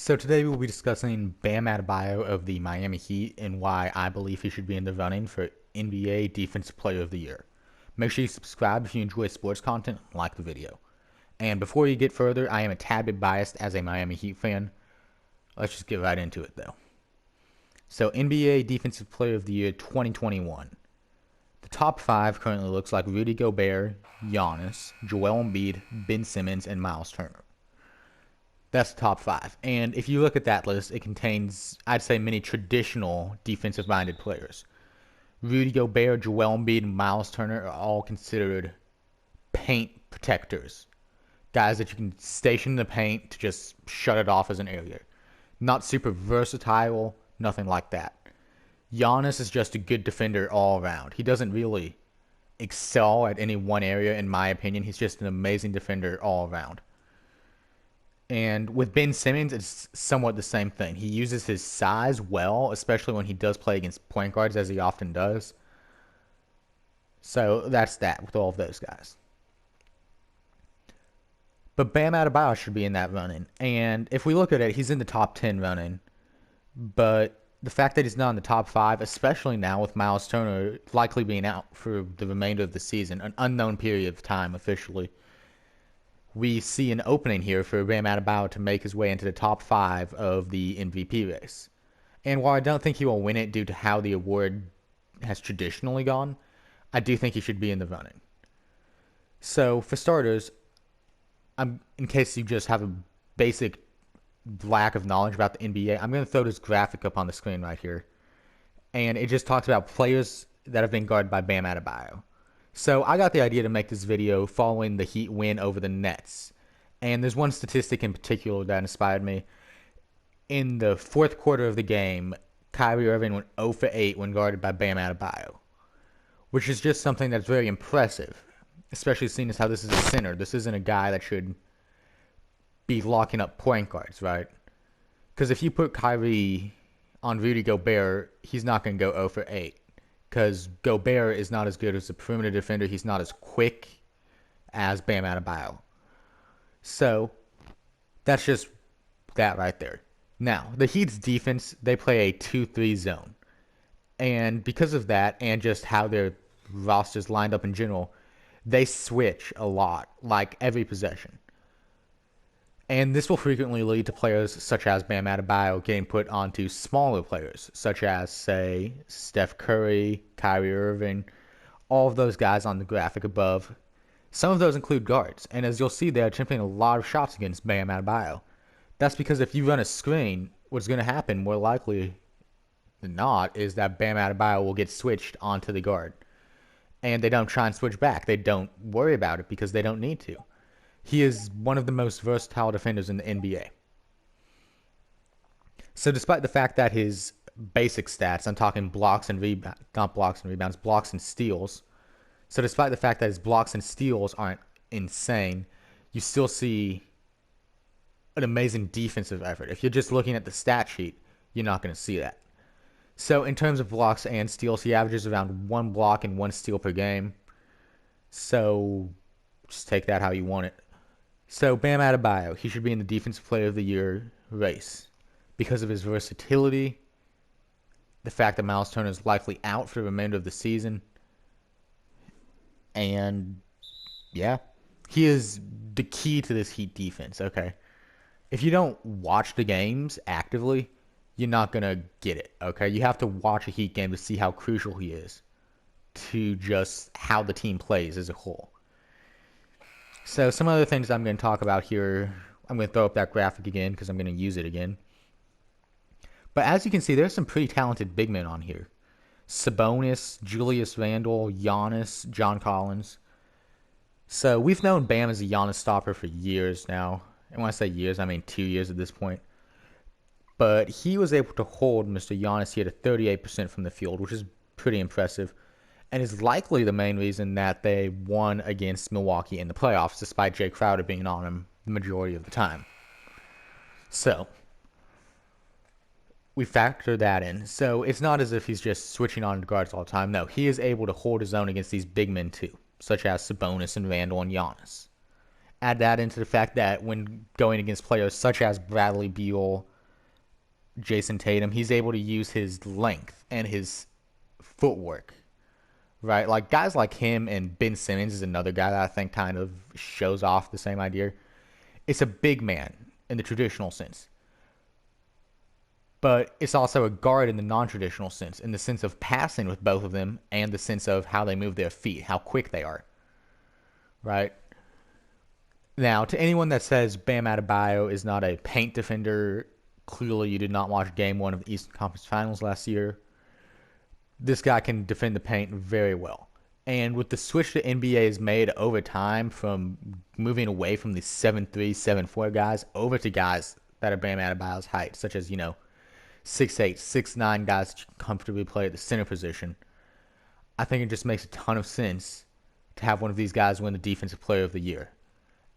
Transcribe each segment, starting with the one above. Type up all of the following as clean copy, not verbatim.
So today we'll be discussing Bam Adebayo of the Miami Heat and why I believe he should be in the running for NBA Defensive Player of the Year. Make sure you subscribe if you enjoy sports content and like the video. And before you get further, I am a tad bit biased as a Miami Heat fan. Let's just get right into it though. So NBA Defensive Player of the Year 2021. The top 5 currently looks like Rudy Gobert, Giannis, Joel Embiid, Ben Simmons, and Miles Turner. That's the top 5. And if you look at that list, it contains, I'd say, many traditional defensive-minded players. Rudy Gobert, Joel Embiid, and Miles Turner are all considered paint protectors. Guys that you can station in the paint to just shut it off as an area. Not super versatile, nothing like that. Giannis is just a good defender all around. He doesn't really excel at any one area, in my opinion. He's just an amazing defender all around. And with Ben Simmons, it's somewhat the same thing. He uses his size well, especially when he does play against point guards, as he often does. So that's that with all of those guys. But Bam Adebayo should be in that running. And if we look at it, he's in the top 10 running. But the fact that he's not in the top 5, especially now with Miles Turner likely being out for the remainder of the season, an unknown period of time officially, we see an opening here for Bam Adebayo to make his way into the top 5 of the MVP race. And while I don't think he will win it due to how the award has traditionally gone, I do think he should be in the running. So, for starters, in case you just have a basic lack of knowledge about the NBA, I'm going to throw this graphic up on the screen right here. And it just talks about players that have been guarded by Bam Adebayo. So I got the idea to make this video following the Heat win over the Nets. And there's one statistic in particular that inspired me. In the fourth quarter of the game, Kyrie Irving went 0 for 8 when guarded by Bam Adebayo, which is just something that's very impressive, especially seeing as how this is a center. This isn't a guy that should be locking up point guards, right? Because if you put Kyrie on Rudy Gobert, he's not going to go 0 for 8. Because Gobert is not as good as a perimeter defender. He's not as quick as Bam Adebayo. So, that's just that right there. Now, the Heat's defense, they play a 2-3 zone. And because of that, and just how their roster's lined up in general, they switch a lot, like every possession. And this will frequently lead to players such as Bam Adebayo getting put onto smaller players, such as, say, Steph Curry, Kyrie Irving, all of those guys on the graphic above. Some of those include guards, and as you'll see, they're attempting a lot of shots against Bam Adebayo. That's because if you run a screen, what's going to happen, more likely than not, is that Bam Adebayo will get switched onto the guard. And they don't try and switch back. They don't worry about it because they don't need to. He is one of the most versatile defenders in the NBA. So despite the fact that his basic stats, I'm talking blocks and rebounds, not blocks and rebounds, blocks and steals. So despite the fact that his blocks and steals aren't insane, you still see an amazing defensive effort. If you're just looking at the stat sheet, you're not going to see that. So in terms of blocks and steals, he averages around 1 block and 1 steal per game. So just take that how you want it. So Bam Adebayo, he should be in the Defensive Player of the Year race because of his versatility, the fact that Miles Turner is likely out for the remainder of the season, and yeah, he is the key to this Heat defense, okay? If you don't watch the games actively, you're not going to get it, okay? You have to watch a Heat game to see how crucial he is to just how the team plays as a whole. So some other things I'm going to talk about here, I'm going to throw up that graphic again because I'm going to use it again. But as you can see, there's some pretty talented big men on here. Sabonis, Julius Randle, Giannis, John Collins. So we've known Bam as a Giannis stopper for years now. And when I say years, I mean 2 years at this point. But he was able to hold Mr. Giannis here to 38% from the field, which is pretty impressive. And is likely the main reason that they won against Milwaukee in the playoffs, despite Jay Crowder being on him the majority of the time. So, we factor that in. So, it's not as if he's just switching on to guards all the time. No, he is able to hold his own against these big men too, such as Sabonis and Randle and Giannis. Add that into the fact that when going against players such as Bradley Beal, Jason Tatum, he's able to use his length and his footwork, right? Like guys like him and Ben Simmons is another guy that I think kind of shows off the same idea. It's a big man in the traditional sense, but it's also a guard in the non-traditional sense, in the sense of passing with both of them and the sense of how they move their feet, how quick they are, right? Now, to anyone that says Bam Adebayo is not a paint defender, clearly you did not watch Game 1 of the Eastern Conference Finals last year. This guy can defend the paint very well. And with the switch the NBA has made over time from moving away from the 7'3", 7'4" guys over to guys that are Bam Adebayo's height, such as, 6'8", 6'9" guys that you can comfortably play at the center position, I think it just makes a ton of sense to have one of these guys win the Defensive Player of the Year.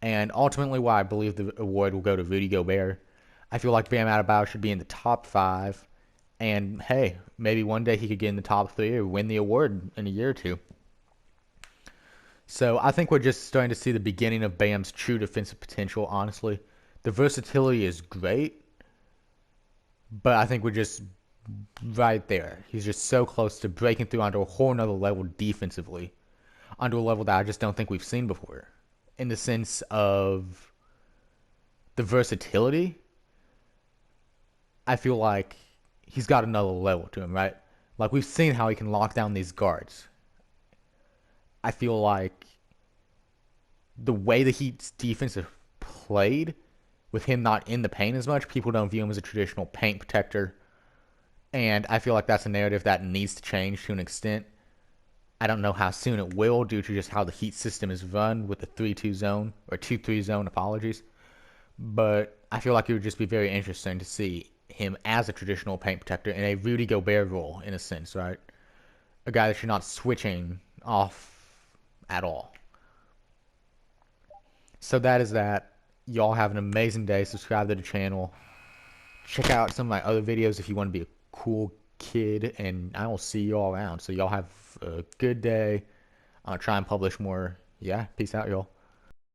And ultimately, why I believe the award will go to Rudy Gobert. I feel like Bam Adebayo should be in the top 5. And hey, maybe one day he could get in the top 3 or win the award in a year or two. So I think we're just starting to see the beginning of Bam's true defensive potential, honestly. The versatility is great, but I think we're just right there. He's just so close to breaking through onto a whole nother level defensively, onto a level that I just don't think we've seen before. In the sense of the versatility, I feel like he's got another level to him, right? Like we've seen how he can lock down these guards. I feel like the way the Heat's defense is played, with him not in the paint as much, people don't view him as a traditional paint protector. And I feel like that's a narrative that needs to change to an extent. I don't know how soon it will, due to just how the Heat system is run with the 3-2 zone, or 2-3 zone, apologies. But I feel like it would just be very interesting to see him as a traditional paint protector in a Rudy Gobert role, in a sense, right? A guy that you're not switching off at all. So that is that. Y'all have an amazing day. Subscribe to the channel. Check out some of my other videos if you want to be a cool kid, and I will see you all around. So y'all have a good day. I'll try and publish more. Yeah, peace out, y'all.